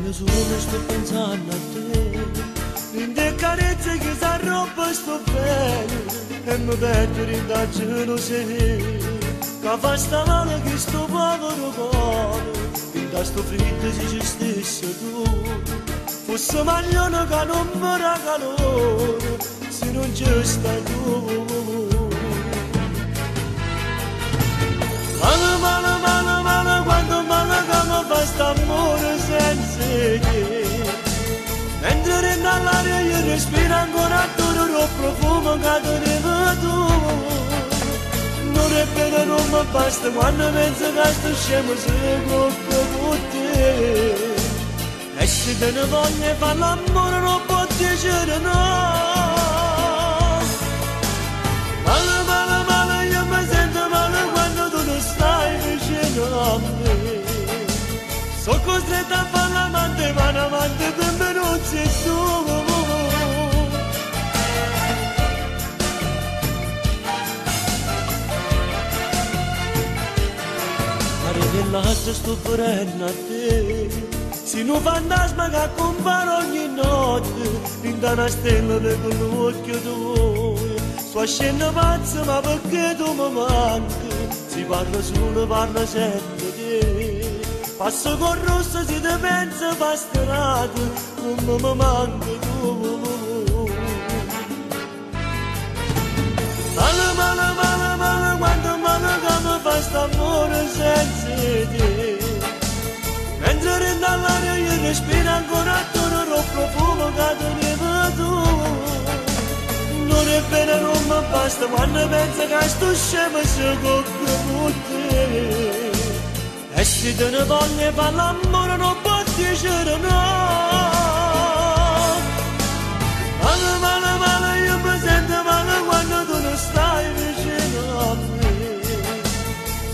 io solo sto pensando a te, in te carezze che si arroba sto bene, e mi perdo rindaggio se che fa sta male che sto povero cuore, in da sto fritto se ci stesse tu, fosse maglione che non mi regalò, se non ci stai tu. Male, male, male, male, quanto male che mi fa st'amore senza te. Mentre renda all'aria io respiro ancora attorno il profumo che tenevo tu. Non è vero, non mi basta quando penso che sto scemo se cocco con te. E se te ne voglio fare l'amore non può piacere no. Male, male, male, io mi sento male quando tu non stai vicino a me. Sono costretta a fare l'amante, ma l'amante per me non sei tu. Ma rivelate sto venendo a te, sei un fantasma che accompagna ogni notte, in da una stella vedo l'occhio tuo. Sto scendo pazzo ma perché tu mi manchi, si parla solo, parla sempre te. Passo con rosso si te pensa basterato, come mi manchi tu. Male, male, male, male, quanto male che mi fa st'amore senza te. Mentre rendo all'aria io respiro ancora attorno il profumo che tenevo tu. Non è vero, non mi basta quando penso che sto scemo se cocco con te. E se te ne voglio fare l'amore non può piacere no. Male, male, male, io mi sento male quando tu non stai vicino a me.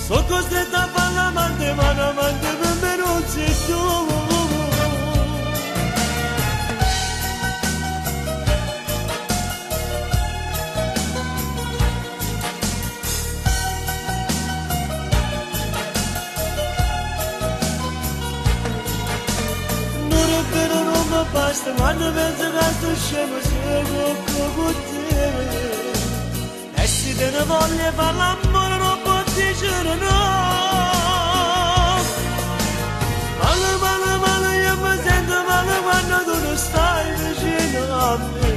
Sono costretta a fare l'amante, ma l'amante per me non sei tu. Basta quando penso che sto scemo se cocco con te. E se te ne voglio fare l'amore non può dicere no. Male, male, male, io mi sento male quando tu non stai vicino a me.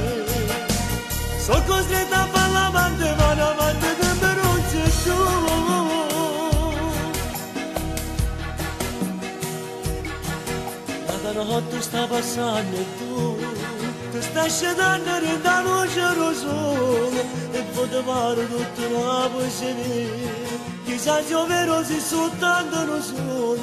Sono costretta a fare l'amante, ma l'amante che me non sei tu. La notte sta passando e tu ti stai scendendo da luce rosone e potevamo tutta la poesia chissà se è vero se soltanto non sono